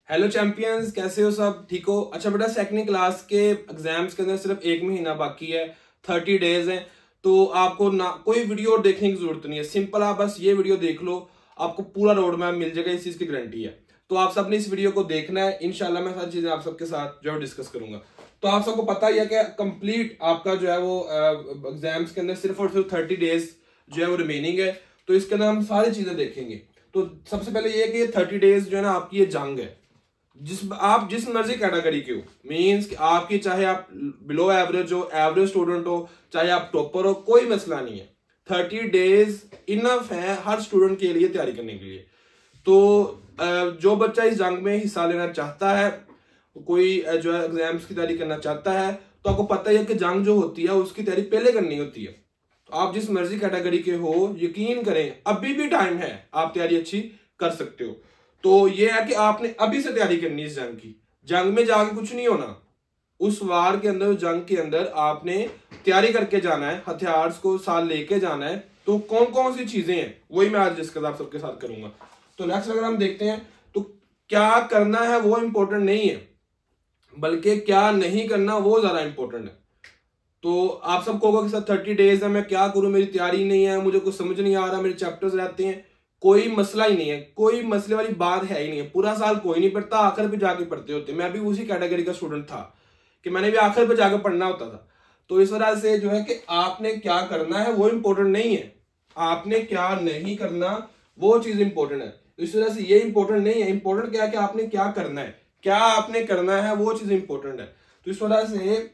Hello champions, कैसे हो सब? ठीक हो? अच्छा बेटा, सेकंड क्लास के एग्जाम्स के अंदर सिर्फ 1 महीना बाकी है, 30 डेज हैं। तो आपको ना कोई वीडियो देखने की जरूरत नहीं है, सिंपल आप बस ये वीडियो देख लो, आपको पूरा रोड मैप मिल जाएगा, इस चीज की गारंटी है। तो आप सबने इस वीडियो को देखना है, इंशाल्लाह मैं सारी चीजें आप सबके साथ जो है डिस्कस करूंगा। तो आप सबको पता ही है कि कंप्लीट आपका जो है वो एग्जाम्स के अंदर सिर्फ और सिर्फ 30 डेज जो है वो रिमेनिंग है। तो इसके अंदर हम सारी चीजें देखेंगे। तो सबसे पहले ये कि 30 डेज जो है ना आपकी ये जंग है, आप जिस मर्जी कैटेगरी के हो, मींस कि आपकी चाहे आप बिलो एवरेज हो, एवरेज स्टूडेंट हो, चाहे आप टॉपर हो, कोई मसला नहीं है। 30 डेज इनफ है हर स्टूडेंट के लिए तैयारी करने के लिए। तो जो बच्चा इस जंग में हिस्सा लेना चाहता है, कोई जो है एग्जाम्स की तैयारी करना चाहता है, तो आपको पता है कि जंग जो होती है उसकी तैयारी पहले करनी होती है। तो आप जिस मर्जी कैटेगरी के हो, यकीन करें अभी भी टाइम है, आप तैयारी अच्छी कर सकते हो। तो ये है कि आपने अभी से तैयारी करनी है इस जंग की। जंग में जाके कुछ नहीं होना, उस वार के अंदर, जंग के अंदर आपने तैयारी करके जाना है, हथियार को साथ लेके जाना है। तो कौन कौन सी चीजें हैं वही मैं आज डिस्कस आप सबके साथ करूंगा। तो नेक्स्ट अगर हम देखते हैं तो क्या करना है वो इंपॉर्टेंट नहीं है, बल्कि क्या नहीं करना वो ज्यादा इंपॉर्टेंट है। तो आप सब कहोगे कि सर 30 डेज है, मैं क्या करूं, मेरी तैयारी नहीं है, मुझे कुछ समझ नहीं आ रहा, मेरे चैप्टर्स रहते हैं। कोई मसला ही नहीं है, कोई मसले वाली बात है ही नहीं है। पूरा साल कोई नहीं पढ़ता, आखिर पे जाके पढ़ते होते। मैं भी उसी कैटेगरी का स्टूडेंट था कि मैंने भी आखिर पे जाकर पढ़ना होता था। तो इस वजह से जो है कि आपने क्या करना है वो इंपॉर्टेंट नहीं है, आपने क्या नहीं करना वो चीज इंपॉर्टेंट है। इस वजह से ये इंपॉर्टेंट नहीं है, इंपॉर्टेंट क्या है कि आपने क्या करना है, क्या आपने करना है वो चीज इंपॉर्टेंट है। तो इस वजह से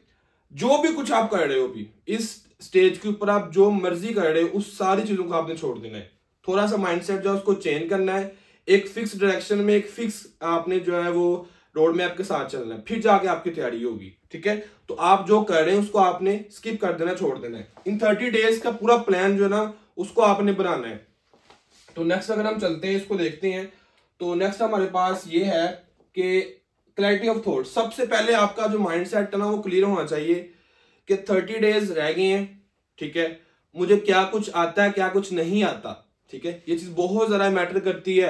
जो भी कुछ आप कर रहे हो अभी इस स्टेज के ऊपर, आप जो मर्जी कर रहे हो, उस सारी चीजों को आपने छोड़ देना है। थोड़ा सा माइंडसेट जो है उसको चेंज करना है, एक फिक्स डायरेक्शन में, एक फिक्स आपने जो है वो रोड मैप के साथ चलना है, फिर जाके आपकी तैयारी होगी। ठीक है, तो आप जो कर रहे हैं उसको आपने स्किप कर देना, छोड़ देना है। इन 30 डेज का पूरा प्लान जो है ना उसको आपने बनाना है। तो नेक्स्ट अगर हम चलते हैं, इसको देखते हैं। तो नेक्स्ट हमारे पास ये है कि क्लैरिटी ऑफ थॉट। सबसे पहले आपका जो माइंडसेट है ना वो क्लियर होना चाहिए कि 30 डेज रह गए हैं। ठीक है, मुझे क्या कुछ आता है, क्या कुछ नहीं आता। ठीक है, ये चीज बहुत ज्यादा मैटर करती है।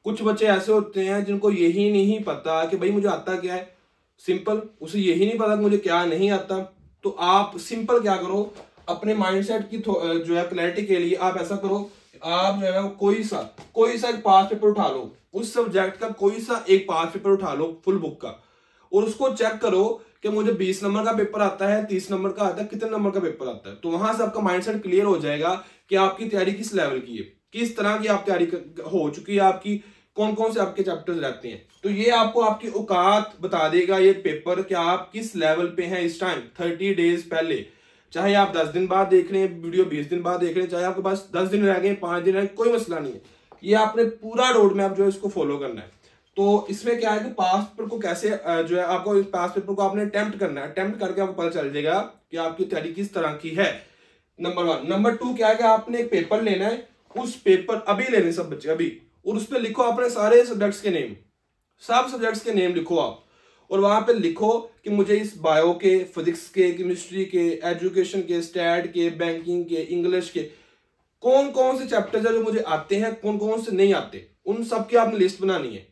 कुछ बच्चे ऐसे होते हैं जिनको यही नहीं पता कि भाई मुझे आता क्या है, सिंपल उसे यही नहीं पता कि मुझे क्या नहीं आता। तो आप सिंपल क्या करो, अपने माइंडसेट की जो है क्लैरिटी के लिए आप ऐसा करो, आप जो है कोई सा एक पास पेपर उठा लो, उस सब्जेक्ट का कोई सा एक पास पेपर उठा लो फुल बुक का, और उसको चेक करो कि मुझे 20 नंबर का पेपर आता है, 30 नंबर का आता है, कितने नंबर का पेपर आता है। तो वहां से आपका माइंडसेट क्लियर हो जाएगा कि आपकी तैयारी किस लेवल की है, किस तरह की आप तैयारी हो चुकी है आपकी, कौन कौन से आपके चैप्टर्स रहते हैं। तो ये आपको आपकी औकात बता देगा ये पेपर कि आप किस लेवल पे हैं इस टाइम 30 डेज पहले। चाहे आप 10 दिन बाद देख रहे हैं वीडियो, 20 दिन बाद देख रहे हैं, चाहे आपके पास 10 दिन रह गए, 5 दिन रह गए, कोई मसला नहीं है। ये आपने पूरा रोड मैप जो है इसको फॉलो करना है। तो इसमें क्या है कि पास पेपर को कैसे जो है आपको इस पास पेपर को आपने अटेम्प्ट करना है, अटेम्प्ट करके आपको पता चल जाएगा कि आपकी तैयारी किस तरह की है। नंबर 1। नंबर 2 क्या है कि आपने एक पेपर लेना है, उस पेपर अभी लेने सब बच्चे अभी, और उस पर लिखो अपने सारे सब्जेक्ट्स के नेम, सब सब्जेक्ट्स के नेम लिखो आप, और वहां पे लिखो कि मुझे इस बायो के, फिजिक्स के, केमिस्ट्री के, एजुकेशन के, स्टैट के, बैंकिंग के, इंग्लिश के कौन कौन से चैप्टर्स है जो मुझे आते हैं, कौन कौन से नहीं आते, उन सब की आपने लिस्ट बनानी है।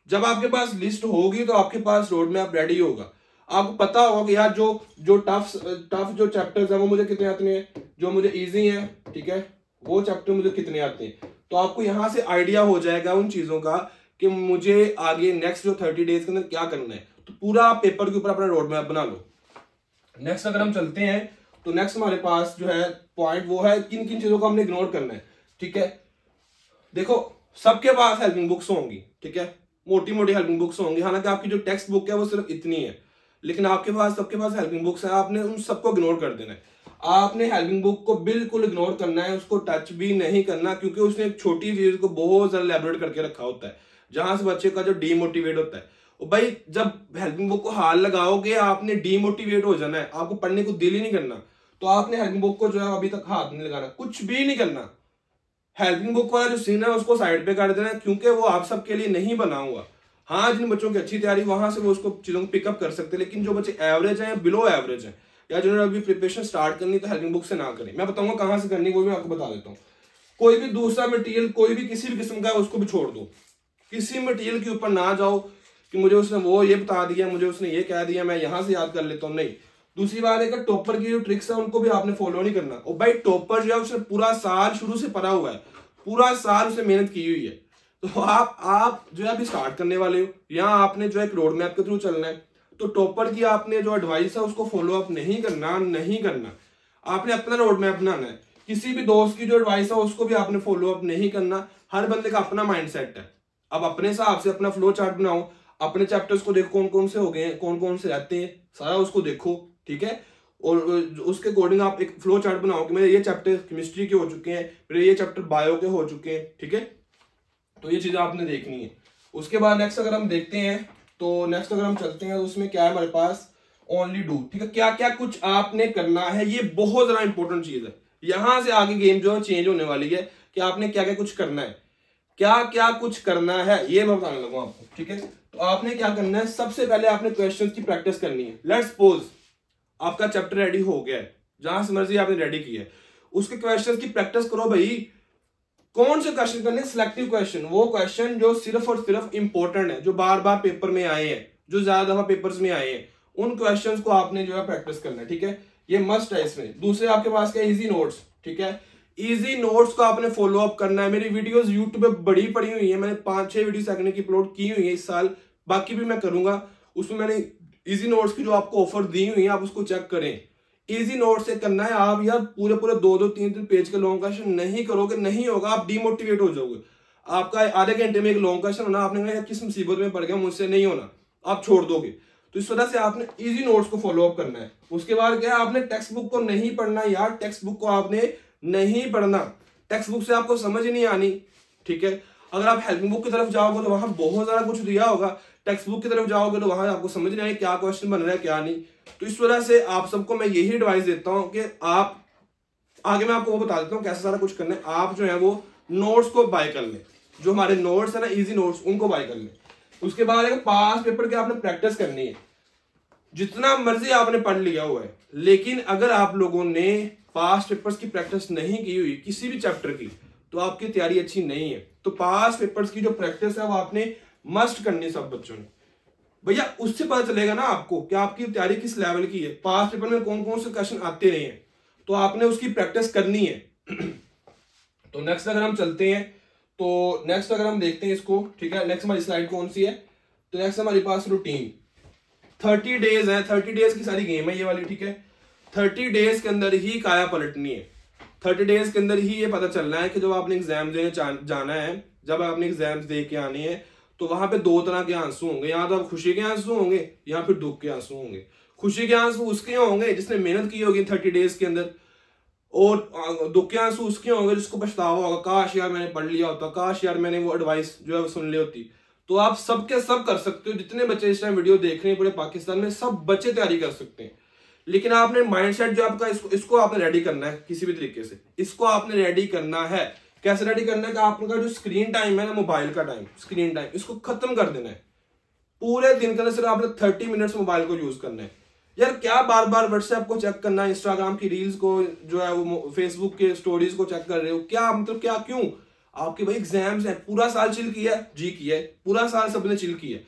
जब आपके पास लिस्ट होगी तो आपके पास रोड मैप रेडी होगा। आपको पता होगा कि यार जो टफ जो चैप्टर्स है वो मुझे कितने आते हैं, जो मुझे इजी है, ठीक है, वो चैप्टर मुझे कितने आते हैं। तो आपको यहां से आइडिया हो जाएगा उन चीजों का कि मुझे आगे नेक्स्ट जो 30 डेज के अंदर क्या करना है। तो पूरा पेपर के ऊपर अपना रोड मैप बना लो। नेक्स्ट अगर हम चलते हैं तो नेक्स्ट हमारे पास जो है पॉइंट वो है किन किन चीजों को हमने इग्नोर करना है। ठीक है, देखो सबके पास हेल्पिंग बुक्स होंगी, ठीक है, मोटी मोटी हेल्पिंग बुक्स होंगी। हालांकि आपकी जो टेक्स्ट बुक है वो सिर्फ इतनी है, लेकिन आपके पास सबके पास हेल्पिंग बुक्स है। आपने उन सबको इग्नोर कर देना है। आपने हेल्पिंग बुक को बिल्कुल इग्नोर करना है, उसको टच भी नहीं करना, क्योंकि उसने एक छोटी चीज को बहुत ज्यादा एलैबोरेट करके रखा होता है, जहां से बच्चे का जो डीमोटिवेट होता है। और भाई जब हेल्पिंग बुक को हाथ लगाओगे आपने डीमोटिवेट हो जाना है, आपको पढ़ने को दिल ही नहीं करना। तो आपने हेल्पिंग बुक को जो है अभी तक हाथ नहीं लगाना, कुछ भी नहीं करना। हेल्पिंग बुक वाला जो सीन है उसको साइड पे कर देना, क्योंकि वो आप सबके लिए नहीं बना हुआ। हाँ, जिन बच्चों की अच्छी तैयारी वहां से वो उसको चीजों को पिकअप कर सकते हैं, लेकिन जो बच्चे एवरेज हैं, बिलो एवरेज हैं, या जिन्होंने अभी प्रिपरेशन स्टार्ट करनी, तो हेल्पिंग बुक से ना करें। मैं बताऊंगा कहां से करनी, वो भी आपको बता देता हूँ। कोई भी दूसरा मटेरियल, कोई भी किसी भी किस्म का, उसको भी छोड़ दो, किसी मटेरियल के ऊपर ना जाओ। कि मुझे उसने वो ये बता दिया, मुझे उसने ये कह दिया, मैं यहाँ से याद कर लेता हूँ, नहीं। दूसरी बात है कि टॉपर की जो ट्रिक्स है उनको भी आपने फॉलो नहीं करना। और भाई टॉपर जो है उसने पूरा साल शुरू से पढ़ा हुआ है, पूरा साल उसने मेहनत की हुई है। तो आप जो है अभी स्टार्ट करने वाले हो, यहाँ आपने जो है एक रोड मैप के थ्रू चलना है। तो टॉपर की आपने जो एडवाइस है उसको फॉलो अप नहीं करना, आपने अपना रोड मैप बनाना है। किसी भी दोस्त की जो एडवाइस है उसको भी आपने फॉलो अप नहीं करना। हर बंदे का अपना माइंडसेट है। अब अपने हिसाब से अपना फ्लो चार्ट बनाओ, अपने चैप्टर्स को देखो कौन कौन से हो गए हैं, कौन कौन से रहते हैं, सारा उसको देखो, ठीक है। और उसके अकॉर्डिंग आप एक फ्लो चार्ट बनाओ कि मेरे ये चैप्टर केमिस्ट्री के हो चुके हैं, मेरे ये चैप्टर बायो के हो चुके हैं, ठीक है। तो ये चीजें आपने देखनी है। उसके बाद नेक्स्ट अगर हम देखते हैं तो नेक्स्ट अगर हम चलते हैं तो उसमें क्या है हमारे पास, ओनली डू, ठीक है। क्या क्या कुछ आपने करना है, ये बहुत ज्यादा इंपॉर्टेंट चीज है। यहां से आगे गेम जो है चेंज होने वाली है कि आपने क्या क्या कुछ करना है, क्या क्या कुछ करना है, ये मैं बताने लगा आपको, ठीक है। तो आपने क्या करना है, सबसे पहले आपने क्वेश्चन की प्रैक्टिस करनी है। लेट्स सपोज आपका चैप्टर रेडी हो गया है, जहां से मर्जी आपने रेडी किया है, उसके क्वेश्चन की प्रैक्टिस करो भाई। कौन से क्वेश्चन करने, सिलेक्टिव क्वेश्चन, वो क्वेश्चन जो सिर्फ और सिर्फ इंपॉर्टेंट है, जो बार बार पेपर में आए हैं, जो ज्यादा दफा पेपर्स में आए हैं, उन क्वेश्चंस को आपने जो है प्रैक्टिस करना है, ठीक है। ये मस्ट है इसमें। दूसरे आपके पास क्या, इजी नोट्स, ठीक है। इजी नोट्स को आपने फॉलो अप करना है। मेरी वीडियोस यूट्यूब पे बड़ी पड़ी हुई है, मैंने 5-6 वीडियो सेकंड की अपलोड की हुई है इस साल, बाकी भी मैं करूंगा। उसमें मैंने इजी नोट्स की जो आपको ऑफर दी हुई है, आप उसको चेक करें। इजी नोट से करना है। आप यार पूरे 2-3 पेज के लॉन्ग क्वेश्चन नहीं करोगे, नहीं होगा, आप डिमोटिवेट हो जाओगे। आपका आधे घंटे में एक लॉन्ग क्वेश्चन होना, आपने कहा किस मुसीबत में पड़ गया, मुझसे नहीं होना, आप छोड़ दोगे। तो इस वजह से आपने इजी नोट्स को फॉलो अप करना है। उसके बाद क्या है, आपने टेक्स्ट बुक को नहीं पढ़ना यार, टेक्स्ट बुक को आपने नहीं पढ़ना, टेक्स्ट बुक से आपको समझ नहीं आनी, ठीक है। अगर आप हेल्पिंग बुक की तरफ जाओगे तो वहां बहुत ज्यादा कुछ दिया होगा, टेक्स्ट बुक की तरफ जाओगे तो वहां आपको समझ नहीं आए क्या क्वेश्चन बन रहा है क्या नहीं। तो इस वजह से आप सबको मैं यही एडवाइस देता हूं कि आप आगे मैं आपको वो बता देता हूं कैसे सारा कुछ करना है। आप जो है वो नोट्स को बाय कर लें, जो हमारे नोट्स है ना इजी नोट्स, उनको बाय कर लें। उसके बाद पास पेपर की आपने प्रैक्टिस करनी है। जितना मर्जी आपने पढ़ लिया हुआ है, लेकिन अगर आप लोगों ने पास पेपर्स की प्रैक्टिस नहीं की हुई किसी भी चैप्टर की, तो आपकी तैयारी अच्छी नहीं है। तो पास पेपर्स की जो प्रैक्टिस है वो आपने मस्ट करनी सब बच्चों ने। भैया उससे पता चलेगा ना आपको कि आपकी तैयारी किस लेवल की है, पास पेपर में कौन कौन से क्वेश्चन आते रहे हैं, तो आपने उसकी प्रैक्टिस करनी है। तो नेक्स्ट अगर हम चलते हैं तो नेक्स्ट अगर हम देखते हैं इसको, ठीक है। नेक्स्ट हमारी स्लाइड कौन सी है, तो नेक्स्ट हमारे पास रूटीन 30 डेज है। 30 डेज की सारी गेम है ये वाली, ठीक है। 30 डेज के अंदर ही काया पलटनी है। 30 डेज के अंदर ही ये पता चलना है कि जब आपने एग्जाम देने जाना है, जब आपने एग्जाम्स दे के आने हैं, तो वहां पे 2 तरह के आंसू होंगे। या तो आप खुशी के आंसू होंगे या फिर दुख के आंसू होंगे। खुशी के आंसू उसके होंगे जिसने मेहनत की होगी 30 डेज के अंदर, और दुख के आंसू उसके होंगे जिसको पछतावा होगा, काश यार मैंने पढ़ लिया होता, काश यार मैंने वो एडवाइस जो है वो सुन ली होती। तो आप सबके सब कर सकते हो, जितने बच्चे इस टाइम वीडियो देख रहे हैं पूरे पाकिस्तान में, सब बच्चे तैयारी कर सकते हैं। लेकिन आपने माइंडसेट जो आपका इसको आपने रेडी करना है किसी भी तरीके से, इसको आपने रेडी करना है। कैसे रेडी करना है कि आपका जो स्क्रीन टाइम है ना, मोबाइल का टाइम, स्क्रीन टाइम, इसको खत्म कर देना है। पूरे दिन के अंदर सिर्फ आपने 30 मिनट्स मोबाइल को यूज करना है। यार क्या बार बार व्हाट्सएप को चेक करना है, इंस्टाग्राम की रील्स को जो है वो, फेसबुक के स्टोरीज को चेक कर रहे हो, क्या मतलब क्या, क्यों? आपके भाई एग्जाम्स हैं, पूरा साल चिल किया जी किया है, पूरा साल सबने चिल किया।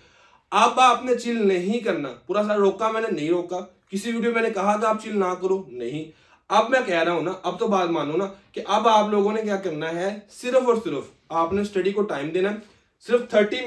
अब आपने चिल नहीं करना। पूरा साल रोका मैंने नहीं रोका, किसी वीडियो मैंने कहा था आप चिल ना करो, नहीं। अब मैं कह रहा हूं ना, अब तो बात मानो ना कि अब आप लोगों ने क्या करना है, सिर्फ और सिर्फ आपने स्टडी को टाइम देना है। सिर्फ 30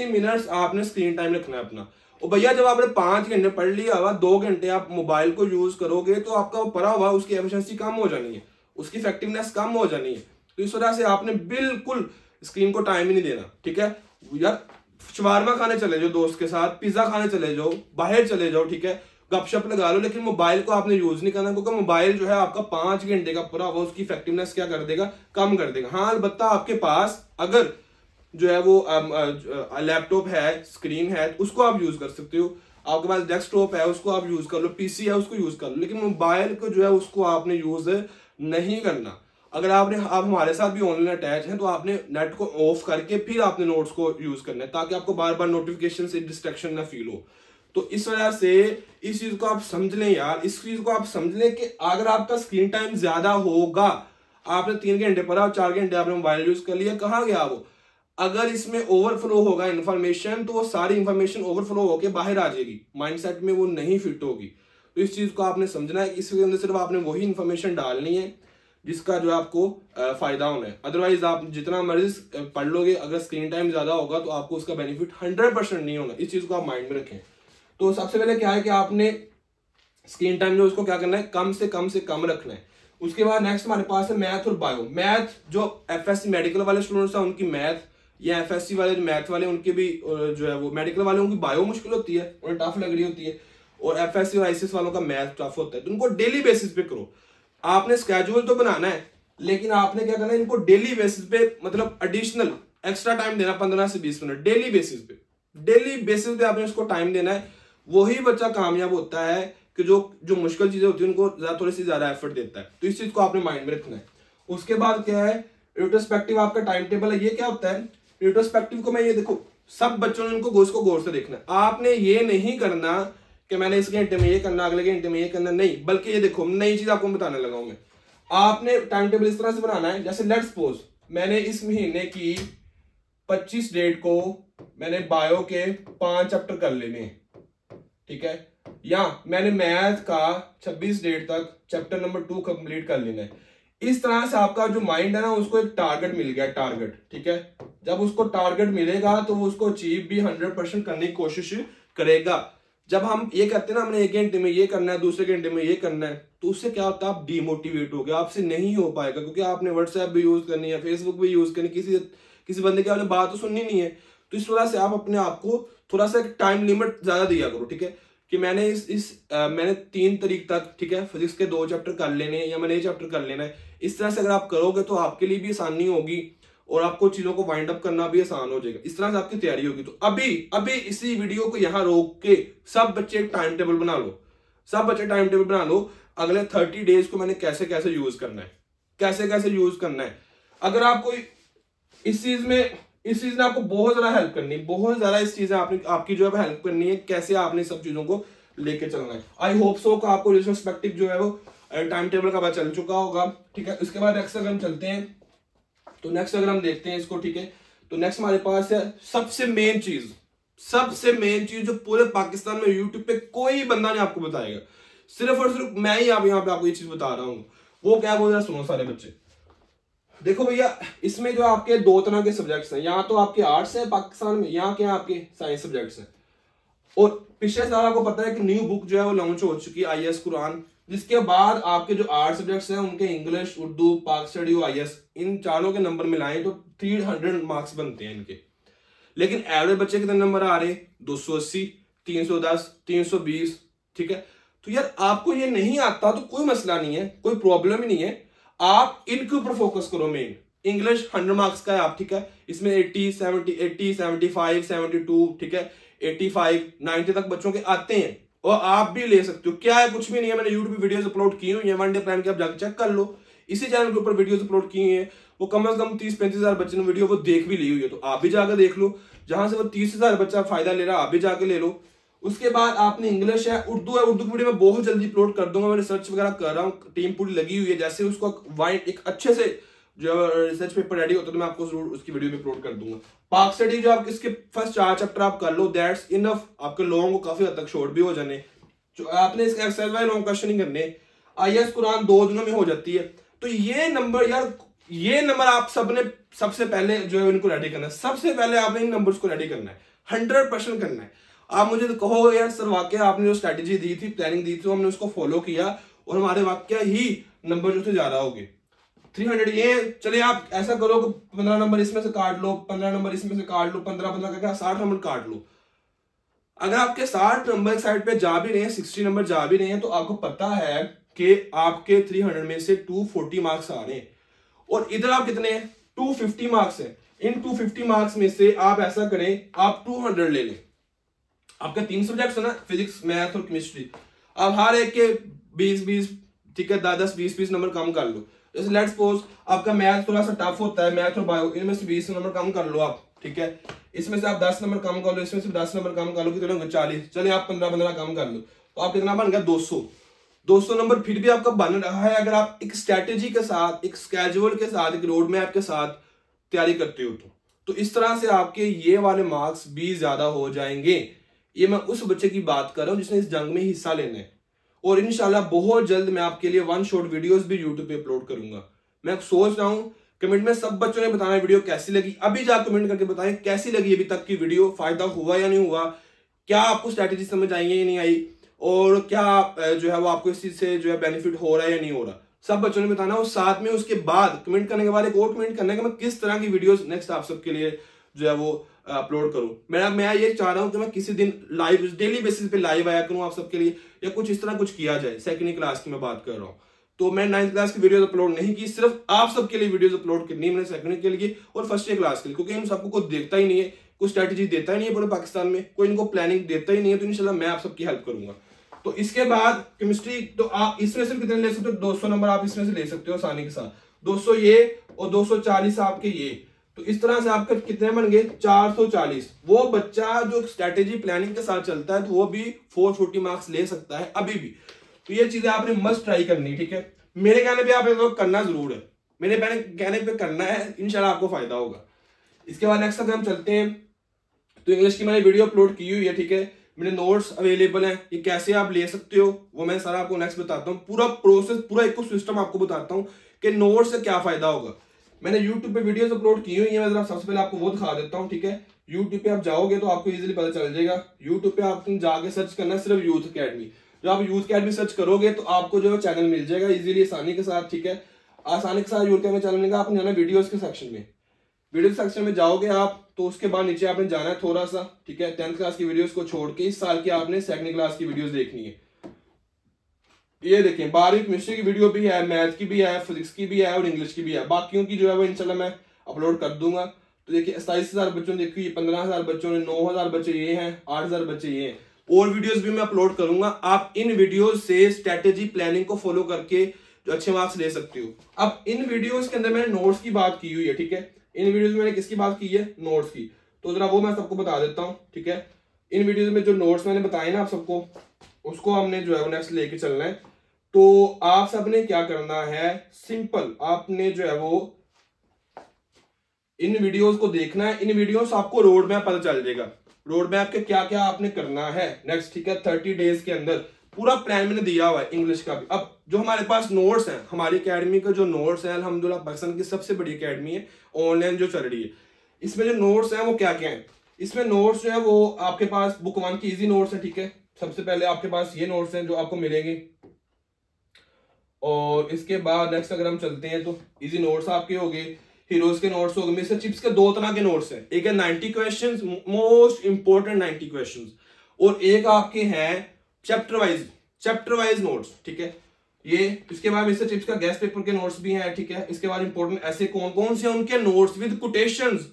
मिनट्स आपने स्क्रीन टाइम रखना है अपना। और भैया जब आपने 5 घंटे पढ़ लिया हुआ, 2 घंटे आप मोबाइल को यूज करोगे तो आपका वो पढ़ा हुआ उसकी एफिशिएंसी कम हो जानी है, उसकी इफेक्टिवनेस कम हो जानी है। तो इस वजह से आपने बिल्कुल स्क्रीन को टाइम ही नहीं देना, ठीक है। यार शवारमा खाने चले जाओ दोस्त के साथ, पिज्जा खाने चले जाओ, बाहर चले जाओ, ठीक है, गपशप लगा लो, लेकिन मोबाइल को आपने यूज नहीं करना, क्योंकि मोबाइल जो है आपका 5 घंटे का पूरा वो उसकी इफेक्टिवनेस क्या कर देगा, कम कर देगा। हाँ अलबत्ता आपके पास अगर जो है वो लैपटॉप है, स्क्रीन है, उसको आप यूज कर सकते हो। आपके पास डेस्कटॉप है उसको आप यूज कर लो, पीसी है उसको यूज कर लो, लेकिन मोबाइल को जो है उसको आपने यूज नहीं करना। अगर आप हमारे साथ भी ऑनलाइन अटैच हैं तो आपने नेट को ऑफ करके फिर आपने नोट्स को यूज करना है, ताकि आपको बार बार नोटिफिकेशन से डिस्ट्रैक्शन ना फील हो। तो इस वजह से इस चीज को आप समझ लें यार, इस चीज को आप समझ लें कि अगर आपका स्क्रीन टाइम ज्यादा होगा, आपने 3 घंटे पढ़ा, 4 घंटे आपने मोबाइल यूज कर लिया, कहाँ गया वो? अगर इसमें ओवरफ्लो होगा इन्फॉर्मेशन तो वो सारी इन्फॉर्मेशन ओवरफ्लो होकर बाहर आ जाएगी, माइंडसेट में वो नहीं फिट होगी। तो इस चीज को आपने समझना है। इसके अंदर सिर्फ आपने वही इन्फॉर्मेशन डालनी है जिसका जो आपको फायदा होना है। अदरवाइज आप जितना मर्जी पढ़ लोगे, अगर स्क्रीन टाइम ज्यादा होगा तो आपको उसका बेनिफिट 100% नहीं होगा। इस चीज को आप माइंड में रखें। तो सबसे पहले क्या है कि आपने स्क्रीन टाइम जो उसको क्या करना है, कम से कम रखना है। उसके बाद नेक्स्ट हमारे पास है मैथ और बायो। मैथ जो एफएससी मेडिकल वाले स्टूडेंट्स हैं उनकी मैथ, या एफएससी वाले मैथ वाले उनके भी जो है वो मेडिकल वाले उनकी बायो मुश्किल होती है, उन्हें टफ लग रही होती है, और एफएससी और आईसीएस वालों का मैथ टफ होता है। तो उनको डेली बेसिस पे करो। आपने स्केड्यूल तो बनाना है, लेकिन आपने क्या करना है, इनको डेली बेसिस पे मतलब एडिशनल एक्स्ट्रा टाइम देना 15 से 20 मिनट डेली बेसिस पे आपने उसको टाइम देना है। वही बच्चा कामयाब होता है कि जो मुश्किल चीजें होती है उनको थोड़ी सी ज्यादा एफर्ट देता है। तो इस चीज को आपने माइंड में रखना है। उसके बाद क्या है, रिट्रोस्पेक्टिव आपका टाइम टेबल है। ये क्या होता है रिट्रोस्पेक्टिव को, मैं ये देखो सब बच्चों ने इनको गौर से देखना है। आपने ये नहीं करना कि मैंने इस घंटे में ये करना, अगले घंटे में ये करना, नहीं, बल्कि ये देखो नई चीज आपको बताने लगा हूं मैं। आपने टाइम टेबल इस तरह से बनाना है, जैसे लेट्स सपोज मैंने इस महीने की 25 डेट को मैंने बायो के 5 चैप्टर कर लेने, ठीक है, या मैंने मैथ का 26 डेट तक चैप्टर नंबर 2 कंप्लीट कर लेना है। इस तरह से आपका जो माइंड है ना, उसको एक टारगेट मिल गया, टारगेट, ठीक है। जब उसको टारगेट मिलेगा तो वो उसको अचीव भी 100% करने की कोशिश करेगा। जब हम ये कहते हैं ना हमने एक घंटे में ये करना है, दूसरे घंटे में ये करना है, तो उससे क्या होता है, आप डिमोटिवेट हो गए, आपसे नहीं हो पाएगा, क्योंकि आपने व्हाट्सएप भी यूज करनी है, फेसबुक भी यूज करनी, किसी बंदे की आपने बात तो सुननी नहीं है। तो इस वजह से आप अपने आप को थोड़ा सा टाइम लिमिट ज्यादा दिया करो, ठीक है, कि मैंने मैंने 3 तारीख तक, ठीक है, फिजिक्स के 2 चैप्टर कर लेने हैं, या मैंने ये चैप्टर कर लेना है। इस तरह से अगर आप करोगे तो आपके लिए भी आसानी होगी और आपको चीजों को वाइंड अप करना भी आसान हो जाएगा। इस तरह से आपकी तैयारी होगी। तो अभी इसी वीडियो को यहां रोक के सब बच्चे एक टाइम टेबल बना लो, सब बच्चे टाइम टेबल बना लो, अगले 30 डेज को मैंने कैसे कैसे यूज करना है, कैसे कैसे यूज करना है। अगर आपको इस चीज ने आपको बहुत ज्यादा हेल्प करनी है, बहुत ज्यादा इस चीज आपकी जो है हेल्प करनी है, कैसे आपने सब चीजों को लेके चलना है। आई होप सो का आपको रिस्पेक्टिव जो है वो टाइम टेबल का पता चल चुका होगा, ठीक है। उसके बाद नेक्स्ट अगर हम चलते हैं तो नेक्स्ट अगर हम देखते हैं इसको, ठीक है, तो नेक्स्ट हमारे पास है सबसे मेन चीज जो पूरे पाकिस्तान में यूट्यूब पे कोई बंदा नहीं आपको बताएगा, सिर्फ और सिर्फ मैं ही यहाँ पे आपको ये चीज बता रहा हूँ। वो क्या बोल रहा है, सुनो सारे बच्चे, देखो भैया, इसमें जो आपके 2 तरह के सब्जेक्ट्स हैं, यहाँ तो आपके आर्ट्स है पाकिस्तान में, यहाँ के आपके साइंस सब्जेक्ट्स हैं। और पिछले साल आपको पता है कि न्यू बुक जो है वो लॉन्च हो चुकी है, IAS कुरान, जिसके बाद आपके जो आर्ट सब्जेक्ट्स हैं उनके इंग्लिश, उर्दू, पाक स्टडी और IAS, इन चारों के नंबर मिलाएं तो 300 मार्क्स बनते हैं इनके। लेकिन एवरेज बच्चे कितने नंबर आ रहे हैं, 280, 310, 320, ठीक है। तो यार आपको ये नहीं आता तो कोई मसला नहीं है, कोई प्रॉब्लम ही नहीं है, आप इनके ऊपर फोकस करो। मेन इंग्लिश 100 मार्क्स का है आप, ठीक है, इसमें 80, 75, 72, ठीक है, 85, 90 तक बच्चों के आते हैं, और आप भी ले सकते हो। क्या है, कुछ भी नहीं है, मैंने यूट्यूब पे वीडियोस अपलोड की हुई है, वन डे प्लान के आप जाकर चेक कर लो, इसी चैनल के ऊपर वीडियोस अपलोड की हैं, वो कम से कम 30-35 हजार बच्चे ने वीडियो वो देख भी ली हुई है, तो आप भी जाकर देख लो। जहां से वो 30 हजार बच्चा फायदा ले रहा है, आप भी जाके ले लो। उसके बाद आपने इंग्लिश है, उर्दू की वीडियो मैं बहुत जल्दी अपलोड कर दूंगा, मैं रिसर्च वगैरह कर रहा हूँ, टीम पूरी लगी हुई है। जैसे उसको वाइड एक अच्छे से जो रिसर्च पेपर रेडी होता है तो मैं आपको जरूर उसकी वीडियो भी अपलोड कर दूंगा। पाक स्टडी जो आप इसके फर्स्ट 4 चैप्टर आप कर लो, दैट्स इनफ, आपके लोगों को काफी हद तक शॉर्ट भी हो जाने। जो आपने इसके एक्सरसाइज वाले लॉन्ग क्वेश्चन ही करने, IAS कुरान 2 दिनों में हो जाती है। तो ये नंबर आप सबने सबसे पहले जो है इनको रेडी करना है, सबसे पहले आपने इन नंबर्स को रेडी करना है, 100% करना है। आप मुझे कहो यार सर वाकई आपने जो स्ट्रेटेजी दी थी, प्लानिंग दी थी, हमने उसको फॉलो किया और हमारे वाकई ही नंबर जो थे ज्यादा हो गए 300। ये चले आप ऐसा करो कि 15 नंबर इसमें से काट लो, 15 नंबर इसमें से काट लो, 15 करके 60 नंबर काट लो। अगर आपके 60 नंबर साइड पे जा भी रहे हैं, 60 नंबर जा भी रहे हैं, तो आपको पता है कि आपके 300 में से 240 मार्क्स आ रहे हैं, और इधर आप कितने हैं, 250 मार्क्स हैं। इन 250 मार्क्स में से आप ऐसा करें, आप 200 ले लें। आपके 3 सब्जेक्ट्स है ना, फिजिक्स, मैथ और केमिस्ट्री, आप हर एक के 20-20, ठीक है, 10-20 नंबर कम कर लो। जैसे लेट्स सपोज आपका मैथ थोड़ा सा टफ होता है, मैथ और बायो, इनमें से 20 नंबर कम कर लो आप, ठीक है। इसमें से आप 10 नंबर कम कर लो, इसमें से 10 नंबर कम कर लो, कितने होंगे 40, चलिए आप 15 कम कर लो, तो आप कितना बन गया 200 नंबर फिर भी आपका बन रहा है। अगर आप एक स्ट्रेटेजी के साथ, एक स्केड्यूल के साथ, एक रोड मैप के साथ तैयारी करते हो तो इस तरह से आपके ये वाले मार्क्स भी ज्यादा हो जाएंगे। ये मैं उस बच्चे की बात कर रहा हूँ जिसने इस जंग में हिस्सा लेना है। और इंशाल्लाह बहुत जल्द मैं आपके लिए 1 शॉट वीडियोस भी यूट्यूब पे अपलोड करूंगा। मैं सोच रहा हूँ कमेंट में सब बच्चों ने बताना वीडियो कैसी लगी, अभी जा कमेंट करके बताएं कैसी लगी अभी तक की वीडियो, फायदा हुआ या नहीं हुआ, क्या आपको स्ट्रैटेजी समझ आई है या नहीं आई, और क्या जो है वो आपको इस चीज से जो है बेनिफिट हो रहा है या नहीं हो रहा, सब बच्चों ने बताना। और साथ में उसके बाद कमेंट करने के बाद एक और कमेंट करना है कि मैं किस तरह की वीडियोस नेक्स्ट आप सबके लिए जो है वो अपलोड करूं। मैं ये चाह रहा हूं कि मैं किसी दिन लाइव डेली बेसिस पे लाइव आया करूं आप सबके लिए, या कुछ इस तरह कुछ किया जाए। सेकंड क्लास की मैं बात कर रहा हूं, तो मैं 9th क्लास की वीडियोस अपलोड नहीं की, सिर्फ आप सबके लिए वीडियोस अपलोड करनी है मैंने सेकंड के लिए और फर्स्ट क्लास के लिए, क्योंकि इन सबको कोई देखता ही नहीं है, कोई स्ट्रेटेजी देता ही नहीं है पूरे पाकिस्तान में, कोई इनको प्लानिंग देता ही नहीं है। तो इंशाल्लाह मैं आप सबकी हेल्प करूंगा। तो इसके बाद केमिस्ट्री, तो आप इसमें से कितने ले सकते हो, 200 नंबर आप इसमें से ले सकते हो आसानी के साथ, 200 ये और 240 आपके ये। तो इस तरह से आपके कितने बन गए, 440। वो बच्चा जो स्ट्रेटेजी प्लानिंग के साथ चलता है तो वो भी 440 मार्क्स ले सकता है अभी भी। तो ये चीजें आपने मस्ट ट्राई करनी, ठीक है। मेरे कहने पे आप करना जरूर है, मेरे कहने पे करना है, इंशाल्लाह आपको फायदा होगा। इसके बाद नेक्स्ट अगर हम चलते हैं, तो इंग्लिश की मैंने वीडियो अपलोड की हुई है, ठीक है। मेरे नोट्स अवेलेबल हैं, ये कैसे आप ले सकते हो वो मैं सारा आपको नेक्स्ट बताता हूँ। पूरा प्रोसेस, पूरा इको सिस्टम आपको बताता हूँ कि नोट्स से क्या फायदा होगा। मैंने यूट्यूब पे वीडियोस अपलोड की हुई है, मैं सबसे पहले आपको वो दिखा देता हूँ, ठीक है। यूट्यूब पे आप जाओगे तो आपको इजीली पता चल जाएगा। यूट्यूब पे आपने जाके सर्च करना है सिर्फ यूथ अकेडमी। जब आप यूथ अकेडमी सर्च करोगे तो आपको जो चैनल मिल जाएगा इजीली, आसानी के साथ, ठीक है। आसानी के साथ यूथ अकेडमी चैनल मिलेगा। आपने जाना वीडियोस के सेक्शन में, वीडियो सेक्शन में जाओगे आप, तो उसके बाद नीचे आपने जाना है थोड़ा सा, ठीक है। 10th क्लास की वीडियोस को छोड़ के इस साल की आपने सेकंड क्लास की वीडियोस देखनी है। ये देखें, 12वीं केमिस्ट्री की वीडियो भी है, मैथ की भी है, फिजिक्स की भी है और इंग्लिश की भी है। बाकियों की जो है वो इंशाल्लाह मैं अपलोड कर दूंगा। तो देखिए 27,000 बच्चों ने देखी, 15,000 बच्चों ने, 9,000 बच्चे ये हैं, 8,000 बच्चे ये हैं। और वीडियोस भी मैं अपलोड करूंगा। आप इन वीडियोस से स्ट्रेटेजी प्लानिंग को फॉलो करके जो अच्छे मार्क्स ले सकते हो। अब इन वीडियोस के अंदर मैंने नोट्स की बात की हुई है, ठीक है। इन वीडियोस में मैंने किसकी बात की है, नोट्स की। तो जरा वो मैं सबको बता देता हूँ, ठीक है। इन वीडियोस में जो नोट्स मैंने बताए ना आप सबको, उसको हमने जो है वो नेक्स्ट लेके चलना है। तो आप सबने क्या करना है, सिंपल आपने जो है वो इन वीडियोस को देखना है। इन वीडियोस आपको रोड मैप पता चल जाएगा, रोड मैप के क्या क्या आपने करना है नेक्स्ट, ठीक है। 30 डेज के अंदर पूरा प्लान मैंने दिया हुआ है इंग्लिश का भी। अब जो हमारे पास नोट्स हैं, हमारी एकेडमी का जो नोट्स है, अल्हम्दुलिल्लाह पाकिस्तान की सबसे बड़ी एकेडमी है ऑनलाइन जो चल रही है। इसमें जो नोट्स हैं वो क्या क्या है, इसमें नोट्स जो है वो आपके पास बुक 1 की इजी नोट्स है, ठीक है। सबसे पहले आपके पास ये नोट्स हैं जो आपको मिलेंगे। और इसके बाद नेक्स्ट अगर हम चलते हैं तो इजी नोट्स आपके हो गए, हीरोज के नोट्स हो गए। मिस्टर चिप्स के 2 तरह के नोट्स हैं, एक है 90 क्वेश्चंस, मोस्ट इंपोर्टेंट 90 क्वेश्चंस, और एक आपके हैं चैप्टर वाइज नोट्स, ठीक है। ये इसके बाद मिस्टर चिप्स का गेस्ट पेपर के नोट्स भी हैं, ठीक है। इसके बाद इंपॉर्टेंट ऐसे कौन कौन से उनके नोट्स विद कोटेशंस,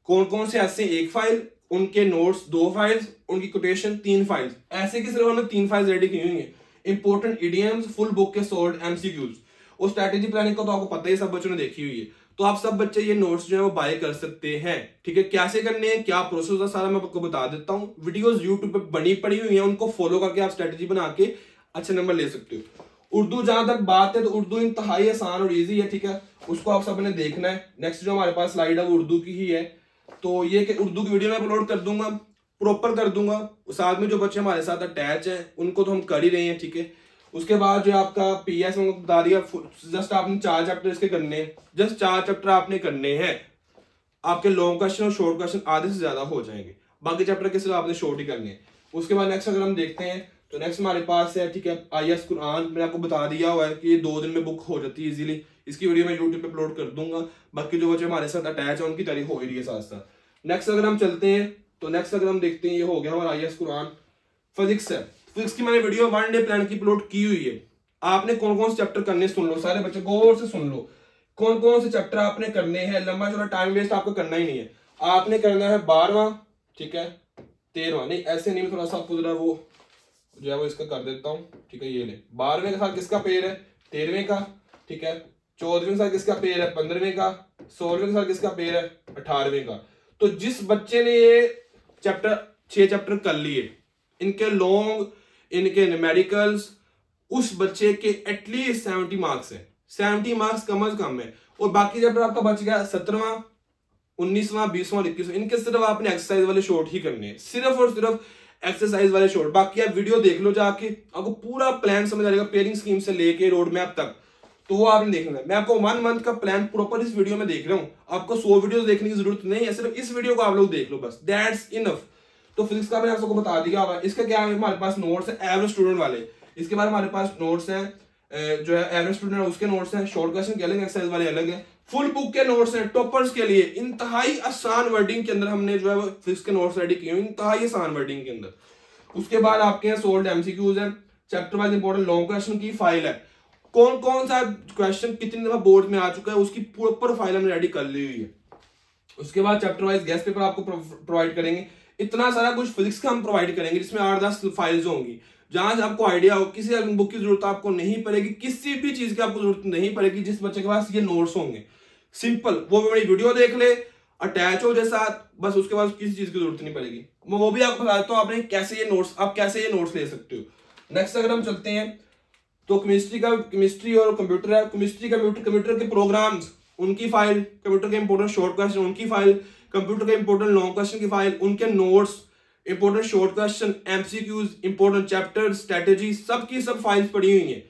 कौन कौन से ऐसे 1 फाइल, उनके नोट्स 2 फाइल्स, उनकी कोटेशन 3 फाइल्स, ऐसे की सिर्फ उन्होंने 3 फाइल्स रेडी की हुई है। इंपोर्टेंट इडियम्स, फुल बुक के सोल्ड एमसीक्यूज और स्ट्रेटेजी प्लानिंग को तो आपको पता ही, सब बच्चों ने देखी हुई है। तो आप सब बच्चे ये नोट्स जो है वो बाय कर सकते हैं, ठीक है। कैसे करने हैं, क्या प्रोसेस है, सारा मैं आपको बता देता हूँ। वीडियोस यूट्यूब पे बनी पड़ी हुई है, उनको फॉलो करके आप स्ट्रेटेजी बना के अच्छे नंबर ले सकते हो। उर्दू जहां तक बात है तो उर्दू इंतहाई आसान और इजी है, ठीक है। उसको आप सबने देखना है। नेक्स्ट जो हमारे पास स्लाइड है वो उर्दू की ही है, तो ये कि उर्दू की वीडियो में अपलोड कर दूंगा, प्रॉपर कर दूंगा। साथ में जो बच्चे हमारे साथ अटैच हैं उनको तो हम कर ही रहे हैं, ठीक है। उसके बाद जो आपका पीएस में बता दिया, जस्ट आपने 4 चैप्टर इसके करने हैं, जस्ट 4 चैप्टर आपने करने हैं। आपके लॉन्ग क्वेश्चन और शॉर्ट क्वेश्चन आधे से ज्यादा हो जाएंगे, बाकी चैप्टर के सिर्फ आपने शॉर्ट ही करने हैं। उसके बाद नेक्स्ट अगर हम देखते हैं तो नेक्स्ट हमारे पास है, ठीक है, IAS कुरान। मैंने आपको बता दिया हुआ है कि ये 2 दिन में बुक हो जाती है इजीली। इसकी वीडियो मैं यूट्यूब पे अपलोड कर दूंगा। बाकी जो बच्चे हमारे साथ अटैच है उनकी तारीफ हो ही रही है साथ साथ। नेक्स्ट अगर हम चलते हैं तो नेक्स्ट अगर हम देखते हैं, ये हो गया हमारा IAS कुरान। फिजिक्स है, फिजिक्स की मैंने वीडियो 1 डे प्लान की अपलोड की हुई है। आपने कौन कौन से चैप्टर करने सुन लो, सारे बच्चे गौर से सुन लो, कौन कौन से चैप्टर आपने करने हैं। लंबा चौड़ा टाइम वेस्ट आपको करना ही नहीं है। आपने करना है 12वां, ठीक है, 13वां नहीं, ऐसे नहीं, थोड़ा सा आपको जरा वो जो है वो इसका कर देता हूँ, ठीक है। ये ले, 12वें के साथ किसका पेयर है, 13वें का, ठीक है। 14वें के साथ किसका पेयर है, 15वें का। 16वें के साथ किसका पेयर है, 18वें का। तो जिस बच्चे ने ये चैप्टर 6 चैप्टर कर लिए, इनके लॉन्ग, इनके न्यूमेरिकल्स, उस बच्चे के एटलीस्ट 70 मार्क्स है, 70 मार्क्स कम से कम है। और बाकी चैप्टर आपका बच गया 17वां, 19वां 20वां 21वां, इनके सिर्फ आपने एक्सरसाइज वाले शॉर्ट ही करने हैं, सिर्फ और सिर्फ एक्सरसाइज वाले शॉर्ट। बाकी आप वीडियो देख लो जाके, आपको पूरा प्लान समझ आ जाएगा पेयरिंग स्कीम से लेके रोड मैप तक, तो वो आपने देखना है। मैं आपको 1 मंथ का प्लान प्रॉपर इस वीडियो में देख रहा हूँ, आपको 100 वीडियो देखने की जरूरत नहीं है, सिर्फ इस वीडियो को आप लोग देख लो बस, दैट्स इनफ। तो फिजिक्स का मैंने आपको बता दिया होगा। इसका क्या है, हमारे पास नोट्स है एवरेज स्टूडेंट वाले, इसके बाद हमारे पास नोट्स हैं जो है एवरेज स्टूडेंट उसके नोट्स हैं, शॉर्ट क्वेश्चन के अलग, एक्सरसाइज वाले अलग है, फुल बुक के नोट्स हैं टॉपर्स के लिए, इंतहाई आसान वर्डिंग के अंदर हमने जो है फिजिक्स के नोट्स रेडी किए हैं, इंतहाई आसान वर्डिंग के अंदर। उसके बाद आपके यहाँ सोल्ड एमसीक्यूज है, chapter wise important long question की फाइल है, कौन कौन सा क्वेश्चन कितनी दफा बोर्ड में आ चुका है उसकी प्रॉपर फाइल हमने रेडी कर ली हुई है। उसके बाद चैप्टर वाइज गेस्ट पेपर आपको प्रोवाइड करेंगे, इतना सारा कुछ फिजिक्स का हम प्रोवाइड करेंगे जिसमें 8-10 फाइल्स होंगी, जहां से आपको आइडिया हो, किसी बुक की जरूरत आपको नहीं पड़ेगी, किसी भी चीज की आपको जरूरत नहीं पड़ेगी, जिस बच्चे के पास ये नोट्स होंगे सिंपल वो बड़ी वीडियो देख ले, अटैच हो जाए साथ, बस उसके बाद किसी चीज की जरूरत नहीं पड़ेगी। वो भी आपको बता देता हूँ आपने कैसे ये नोट्स, आप कैसे ये नोट्स ले सकते हो। नेक्स्ट अगर हम चलते हैं तो केमिस्ट्री और कंप्यूटर है, केमिस्ट्री कंप्यूटर के प्रोग्राम्स उनकी फाइल, कंप्यूटर के इंपोर्टेंट शॉर्ट क्वेश्चन उनकी फाइल, कंप्यूटर के इंपोर्टेंट लॉन्ग क्वेश्चन की फाइल, उनके notes, important short question, MCQs, important chapter, strategy, सबकी सब फाइल्स पड़ी हुई हैं,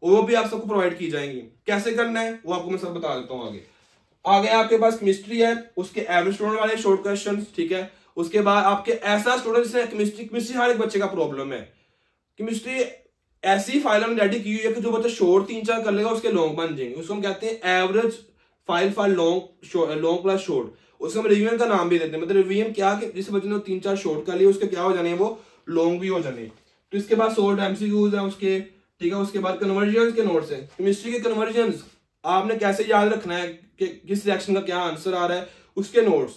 वो भी आप सबको प्रोवाइड की जाएंगी। कैसे करना है वो आपको मैं सब बता देता हूँ। आगे आपके पास केमिस्ट्री है, उसके एवरेज स्टूडेंट वाले शॉर्ट क्वेश्चन, ठीक है। उसके बाद आपके ऐसा स्टूडेंट जिसने केमिस्ट्री हर एक बच्चे का प्रॉब्लम है, केमिस्ट्री ऐसी फाइल हमने रेडी की हुई है कि जो बच्चा शॉर्ट 3-4 कर लेगा उसके लॉन्ग बन जाएंगे, उसको हम कहते हैं average file long plus short, उसको हम रिवीजन का नाम भी देते हैं। मतलब रिवीजन क्या कि जिस बच्चे ने 3-4 शॉर्ट कर लिए उसके क्या हो जाने, वो लॉन्ग भी हो जाने। तो इसके बाद सोल्ड एमसीक्यूज है उसके, ठीक है। उसके बाद कन्वर्जन के नोट्स है, केमिस्ट्री के कन्वर्जन आपने कैसे याद रखना है कि किस रिएक्शन का क्या आंसर आ रहा है, उसके नोट्स,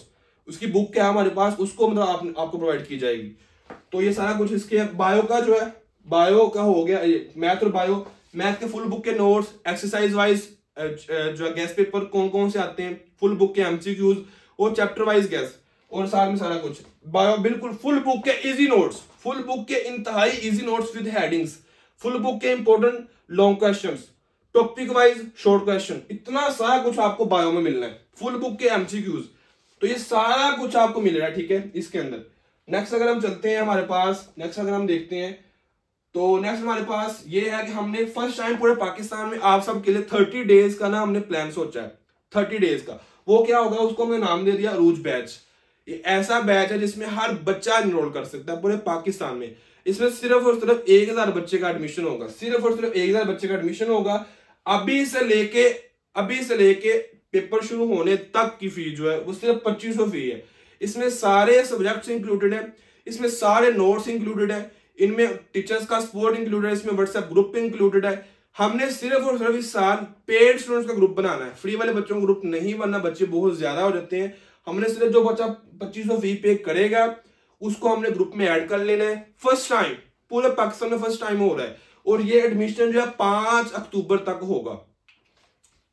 उसकी बुक क्या है हमारे पास, उसको मतलब आपको प्रोवाइड की जाएगी। तो ये सारा कुछ इसके बायो का जो है, बायो का हो गया, मैथ और बायो, मैथ के फुल बुक के नोट्स, एक्सरसाइज वाइज जो गेस्ट पेपर कौन कौन से आते हैं, फुल बुक के एमसीक्यूज और चैप्टर वाइज गेस्ट, और साथ में सारा कुछ बायो बिल्कुल फुल बुक के इजी नोट्स, फुल बुक के इंतहाई easy notes with headings, full book के important long questions, topic wise short question, इतना सारा कुछ आपको बायो में मिलना है, फुल बुक के एमसीक्यूज, तो ये सारा कुछ आपको मिल रहा है, ठीक है, इसके अंदर। नेक्स्ट अगर हम चलते हैं हमारे पास, नेक्स्ट अगर हम देखते हैं तो नेक्स्ट हमारे पास ये है कि हमने फर्स्ट टाइम पूरे पाकिस्तान में आप सब के लिए 30 डेज का ना हमने प्लान सोचा है, 30 डेज का। वो क्या होगा, उसको हमने नाम दे दिया अरूज बैच। ये ऐसा बैच है जिसमें हर बच्चा एनरोल कर सकता है पूरे पाकिस्तान में। इसमें सिर्फ और सिर्फ 1000 बच्चे का एडमिशन होगा, सिर्फ और सिर्फ 1000 बच्चे का एडमिशन होगा। अभी से लेके पेपर शुरू होने तक की फी जो है वो सिर्फ 2500 फी है। इसमें सारे सब्जेक्ट्स इंक्लूडेड है, इसमें सारे नोट्स इंक्लूडेड है, इनमें टीचर्स का सपोर्ट इंक्लूडेड है, इसमें व्हाट्सएप ग्रुप इंक्लूडेड है। हमने सिर्फ और सिर्फ इस साल पेड स्टूडेंट्स का ग्रुप बनाना है, फ्री वाले बच्चों का ग्रुप नहीं बनना, बच्चे बहुत ज्यादा हो जाते हैं। हमने सिर्फ जो बच्चा 2500 फी पे करेगा उसको हमने ग्रुप में ऐड कर लेना है। फर्स्ट टाइम पूरे पाकिस्तान में फर्स्ट टाइम हो रहा है, और ये एडमिशन जो है 5 अक्टूबर तक होगा।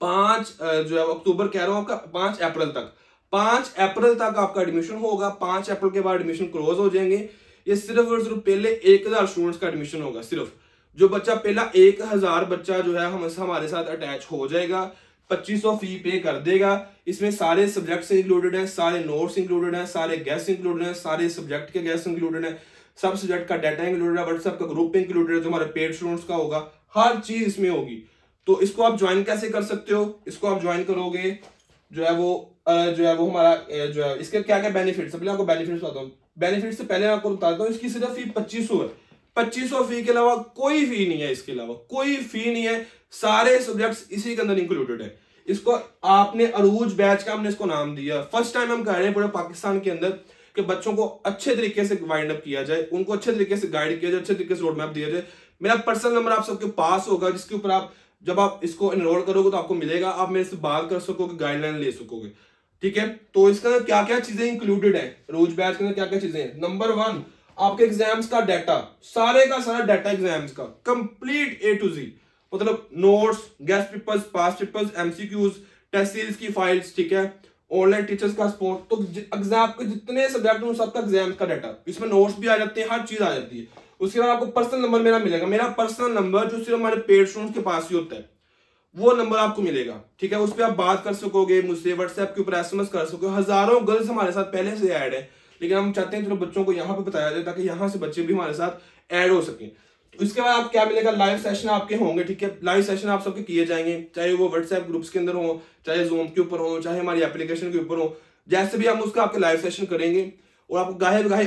5 जो है अक्टूबर कह रहा हूं आपका, 5 अप्रैल तक, 5 अप्रैल तक आपका एडमिशन होगा। 5 अप्रैल के बाद एडमिशन क्लोज हो जाएंगे। ये सिर्फ और सिर्फ पहले 1000 स्टूडेंट्स का एडमिशन होगा। सिर्फ जो बच्चा पहला 1000 बच्चा जो है हमारे साथ अटैच हो जाएगा, 2500 फी पे कर देगा। इसमें सारे सब्जेक्ट्स इंक्लूडेड है, सारे नोट्स इंक्लूडेड है, सारे गेस्ट इंक्लूडेड है, सारे सब्जेक्ट के गेस्ट इंक्लूडेड है, सब सब्जेक्ट का डाटा इंक्लूडेड है, व्हाट्सएप का ग्रुप इंक्लूडेड है जो हमारे पेड स्टूडेंट्स का होगा, हर चीज इसमें होगी। तो इसको आप ज्वाइन कैसे कर सकते हो, इसको आप ज्वाइन करोगे जो है वो हमारा जो है इसके क्या क्या बेनिफिट्स, पहले आपको बेनिफिट्स बताता हूँ। बेनिफिट से पहले आपको बताता हूँ इसकी सिर्फ फी 2500 है। 2500 फी के अलावा कोई फी नहीं है, इसके अलावा कोई फी नहीं है, सारे सब्जेक्ट्स इसी के अंदर इंक्लूडेड है। इसको आपने अरूज बैच का हमने इसको नाम दिया। फर्स्ट टाइम हम कर रहे हैं पूरे पाकिस्तान के अंदर कि बच्चों को अच्छे तरीके से वाइंड अप किया जाए, उनको अच्छे तरीके से गाइड किया जाए, अच्छे तरीके से रोड मैप दिया जाए। मेरा पर्सनल नंबर आप सबके पास होगा, जिसके ऊपर आप जब आप इसको एनरोल करोगे तो आपको मिलेगा, आप मेरे से बात कर सकोगे, गाइडलाइन ले सकोगे, ठीक है। तो इसके अंदर क्या क्या चीजें इंक्लूडेड है, रोज बैच के अंदर क्या क्या चीजें हैं। नंबर 1 आपके एग्जाम्स का डाटा, सारे का सारा डाटा एग्जाम्स का कंप्लीट A to Z, मतलब notes, guess papers, past papers, MCQs, test series की फाइल्स, ठीक है, ऑनलाइन टीचर्स का सपोर्ट। तो एग्जाम के जितने सब्जेक्ट हैं सबका एग्जाम का डाटा, इसमें नोट्स भी आ जाते हैं, हर चीज आ जाती है। उसके बाद आपको पर्सनल नंबर मेरा मिलेगा, मेरा पर्सनल नंबर जो सिर्फ हमारे पेड स्टूडेंट्स के पास ही होता है, वो नंबर आपको मिलेगा, ठीक है। उस पर आप बात कर सकोगे मुझसे, व्हाट्सएप के ऊपर SMS कर सकोगे। हजारों गर्ल्स हमारे साथ पहले से ऐड है, लेकिन हम चाहते हैं चलो बच्चों को यहाँ पे बताया जाए ताकि यहाँ से बच्चे भी हमारे साथ ऐड हो सके। उसके बाद आप क्या मिलेगा, लाइव सेशन आपके होंगे, ठीक है। लाइव सेशन आप सबके किए जाएंगे, चाहे वो व्हाट्सएप ग्रुप्स के अंदर हो, चाहे जूम के ऊपर हो, चाहे हमारी एप्लीकेशन के ऊपर हो, जैसे भी हम उसका आपके लाइव सेशन करेंगे और आपको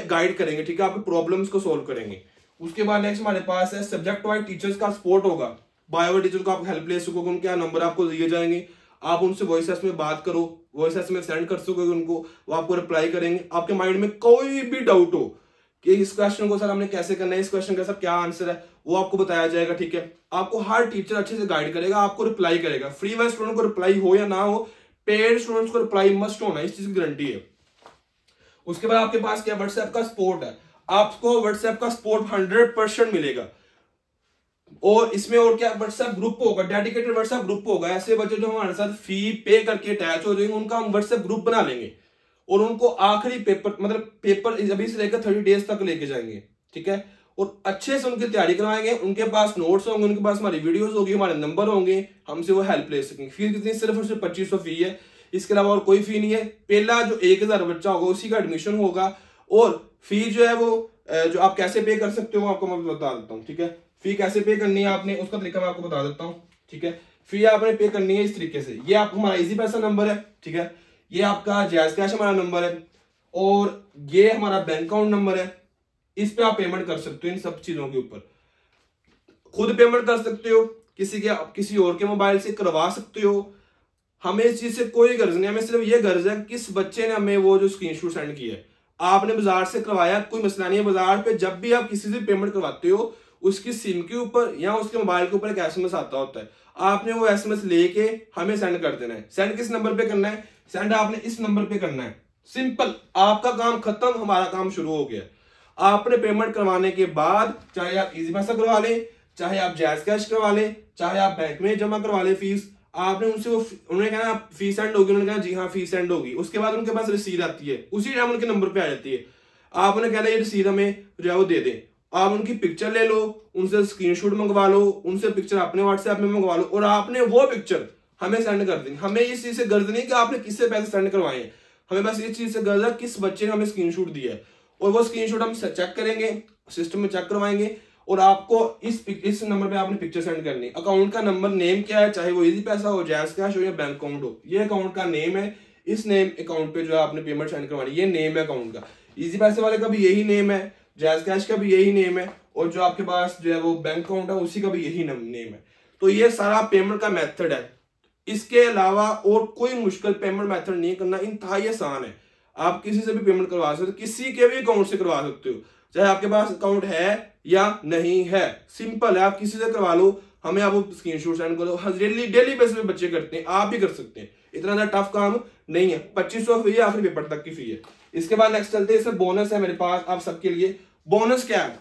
गाइड करेंगे, ठीक है। आपके प्रॉब्लम्स को सोल्व करेंगे। उसके बाद नेक्स्ट हमारे पास है सब्जेक्ट वाइज टीचर्स का सपोर्ट होगा। बायो टीचर को आप हेल्प ले सकोगे, उनके नंबर आपको दिए जाएंगे, आप उनसे वॉइस एस में बात करो, वॉइस एस में सेंड कर सकोगे उनको, वो आपको रिप्लाई करेंगे। आपके माइंड में कोई भी डाउट हो कि इस क्वेश्चन को सर हमने कैसे करना है, इस क्वेश्चन का सर क्या आंसर है, वो आपको बताया जाएगा, ठीक है। आपको हर टीचर अच्छे से गाइड करेगा, आपको रिप्लाई करेगा। फ्री वाइज स्टूडेंट को रिप्लाई हो या ना हो, पेड स्टूडेंट्स को रिप्लाई मस्ट होना, इस चीज की गारंटी है। उसके बाद आपके पास क्या, व्हाट्सएप का सपोर्ट है। आपको व्हाट्सएप का सपोर्ट 100% मिलेगा। और इसमें और क्या, व्हाट्सएप ग्रुप होगा, डेडिकेटेड व्हाट्सएप ग्रुप होगा। ऐसे बच्चे जो हमारे साथ फी पे करके अटैच हो जाएंगे, उनका हम व्हाट्सएप ग्रुप बना लेंगे और उनको आखिरी पेपर, मतलब पेपर अभी से लेकर 30 डेज तक लेके जाएंगे, ठीक है। और अच्छे से उनकी तैयारी करवाएंगे, उनके पास नोट्स होंगे, उनके पास हमारी वीडियोस होगी, हमारे नंबर होंगे, हमसे वो हेल्प ले सकेंगे। फीस कितनी, सिर्फ और सिर्फ 2500 फी है, इसके अलावा और कोई फी नहीं है। पहला जो 1000 बच्चा होगा उसी का एडमिशन होगा। और फी जो है वो जो आप कैसे पे कर सकते हो आपको मैं बता देता हूँ, ठीक है। फी कैसे पे करनी है आपने, उसका तरीका मैं आपको बता देता हूँ, ठीक है। फी आपने पे करनी है इस तरीके से, ये आप हमारा इजी पैसा नंबर है, ठीक है। ये आपका जायज कैश हमारा नंबर है और ये हमारा बैंक अकाउंट नंबर है। इस पे आप पेमेंट कर सकते हो, इन सब चीजों के ऊपर खुद पेमेंट कर सकते हो, किसी और के मोबाइल से करवा सकते हो। हमें इस चीज से कोई गर्ज नहीं, हमें सिर्फ ये गर्ज है किस बच्चे ने हमें वो जो स्क्रीनशॉट सेंड किया है। आपने बाजार से करवाया, कोई मसला नहीं है। बाजार पे जब भी आप किसी से पेमेंट करवाते हो, उसकी सिम के ऊपर या उसके मोबाइल के ऊपर एक SMS आता होता है, आपने वो SMS लेके हमें सेंड कर देना है। सेंड किस नंबर पे करना है, सेंड आपने इस नंबर पे करना है। सिंपल, आपका काम खत्म, हमारा काम शुरू हो गया। आपने पेमेंट करवाने के बाद, चाहे आप इजी पैसा करवा लें, चाहे आप जायज कैश करवा लें, चाहे आप बैंक में जमा करवा लें फीस, आपने उनसे वो, उन्होंने कहा फीस सेंड होगी, उन्होंने कहा जी हाँ फीस सेंड होगी। उसके बाद उनके पास रसीद आती है, उसी टाइम उनके नंबर पे आ जाती है। आपने कहना ये रसीद हमें जो है वो दे दें, आप उनकी पिक्चर ले लो, उनसे स्क्रीनशॉट मंगवा लो, उनसे पिक्चर अपने व्हाट्सएप में मंगवा लो और आपने वो पिक्चर हमें सेंड कर देंगे। हमें इस चीज से गर्ज नहीं कि आपने किससे पैसे सेंड करवाए हैं, हमें बस इस चीज से गर्ज है किस बच्चे ने हमें स्क्रीनशॉट दिया है। और वो स्क्रीनशॉट हम चेक करेंगे, सिस्टम में चेक करवाएंगे और आपको इस नंबर पे आपने पिक्चर सेंड करनी। अकाउंट का नंबर, नेम क्या है, चाहे वो इजी पैसा हो, जायज कैश हो या बैंक अकाउंट हो, ये अकाउंट का नेम है। इस नेम अकाउंट पे जो है आपने पेमेंट सेंड करवानी, ये नेम है अकाउंट का। इजी पैसे वाले का भी यही नेम है, जायज कैश का भी यही नेम है और जो आपके पास जो है वो बैंक अकाउंट है उसी का भी यही नेम है। तो ये सारा पेमेंट का मेथड है। इसके अलावा और कोई मुश्किल पेमेंट मेथड नहीं करना, इंतहाई आसान है। आप किसी से भी पेमेंट करवा सकते हो, किसी के भी अकाउंट से करवा सकते हो, चाहे आपके पास अकाउंट है या नहीं है। सिंपल है, आप किसी से करवा लो, हमें आप वो स्क्रीनशॉट सेंड करो। डेली बेसिस पे बच्चे करते हैं, आप भी कर सकते हैं, इतना ज्यादा टफ काम नहीं है। 2500 फी है, आखिरी पेपर तक की फी है। इसके बाद नेक्स्ट चलते हैं, इसमें बोनस है मेरे पास आप सबके लिए। बोनस क्या है,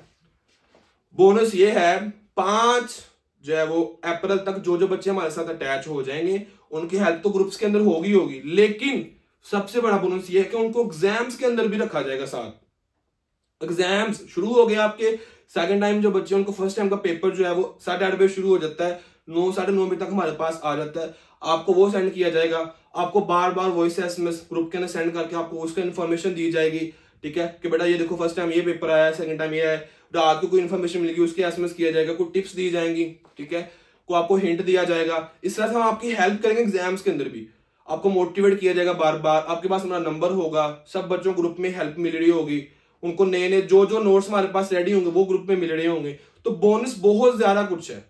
बोनस ये है 5 जो है वो अप्रैल तक जो बच्चे हमारे साथ अटैच हो जाएंगे उनकी हेल्प तो ग्रुप्स के अंदर होगी, लेकिन सबसे बड़ा बोनस ये है कि उनको एग्जाम्स के अंदर भी रखा जाएगा साथ। एग्जाम्स शुरू हो गए आपके, सेकंड टाइम जो बच्चे उनको फर्स्ट टाइम का पेपर जो है वो 8:30 बजे शुरू हो जाता है, 9 साढ़े 9 बजे तक हमारे पास आ जाता है। आपको वो सेंड किया जाएगा, आपको बार बार वॉइस SMS ग्रुप के अंदर सेंड करके आपको उसका इन्फॉर्मेशन दी जाएगी, ठीक है, कि बेटा ये देखो फर्स्ट टाइम ये पेपर आया है, सेकंड टाइम ये है। रात को कोई इन्फॉर्मेशन मिलेगी उसकी SMS किया जाएगा, कोई टिप्स दी जाएंगी, ठीक है, को आपको हिंट दिया जाएगा। इस तरह से हम आपकी हेल्प करेंगे एग्जाम्स के अंदर भी, आपको मोटिवेट किया जाएगा बार बार। आपके पास हमारा नंबर होगा, सब बच्चों ग्रुप में हेल्प मिल रही होगी, उनको नए नए जो नोट्स हमारे पास रेडी होंगे वो ग्रुप में मिल रहे होंगे। तो बोनस बहुत ज्यादा कुछ है।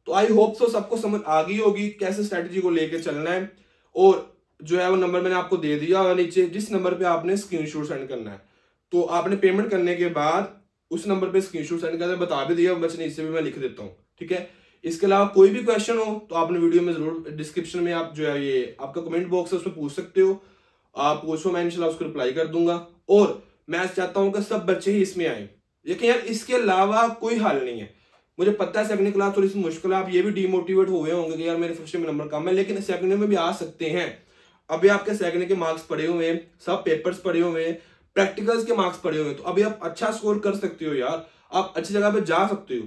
तो आई होप सो सबको समझ आ गई होगी कैसे स्ट्रेटेजी को लेकर चलना है। और जो है वो नंबर मैंने आपको दे दिया और नीचे जिस नंबर पे आपने स्क्रीनशॉट सेंड करना है, तो आपने पेमेंट करने के बाद उस नंबर पे स्क्रीनशॉट सेंड करना बता भी दिया, बच्चे इससे भी मैं लिख देता हूँ, ठीक है। इसके अलावा कोई भी क्वेश्चन हो तो आपने वीडियो में जरूर डिस्क्रिप्शन में आप जो है ये आपका कमेंट बॉक्स है उसमें पूछ सकते हो, आप पूछो, मैं इंशाल्लाह उसको रिप्लाई कर दूंगा। और मैं चाहता हूं कि सब बच्चे ही इसमें आए, लेकिन यार इसके अलावा कोई हल नहीं है। मुझे पता है सेकंड क्लास थोड़ी सी मुश्किल है, आप ये भी डिमोटिवेट हुए होंगे कि यार मेरे फर्स्ट में नंबर कम है, लेकिन सेकंड में भी आ सकते हैं। अभी आपके सेकंड के मार्क्स पड़े हुए हैं, सब पेपर्स पड़े हुए हैं, प्रैक्टिकल्स के मार्क्स पड़े हुए हैं, तो अभी आप अच्छा स्कोर कर सकते हो यार, आप अच्छी जगह पे जा सकते हो।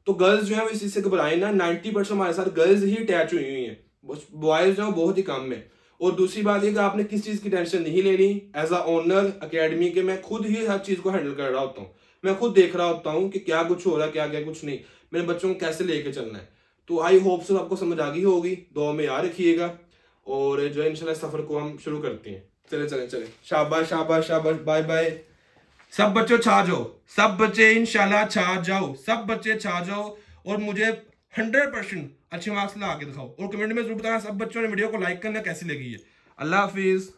तो गर्ल्स जो है वो इस चीज से घबराए ना, 90% हमारे साथ गर्ल्स ही अटैच हुई हुई है, बॉयज जो है बहुत ही कम है। और दूसरी बात ये कि आपने किस चीज की टेंशन नहीं लेनी। एज अ ओनर अकेडमी के मैं खुद ही हर चीज को हैंडल कर रहा होता हूँ, मैं खुद देख रहा होता हूँ कि क्या कुछ हो रहा है, क्या क्या कुछ नहीं, मेरे बच्चों को कैसे लेके चलना है। तो आई होप सो आपको समझ आ गई होगी, दुआ में याद रखिएगा, और जो है इंशाल्लाह सफर को हम शुरू करते हैं। चले चले चले, शाबाश शाबाश शाबाश, बाय बाय। सब बच्चों छा जाओ, सब बच्चे इंशाल्लाह छा जाओ, सब बच्चे छा जाओ, और मुझे 100% अच्छे मार्क्स ला के दिखाओ, और कमेंट में जरूर बताना सब बच्चों ने वीडियो को लाइक करना कैसी लगी है। अल्लाह हाफिज।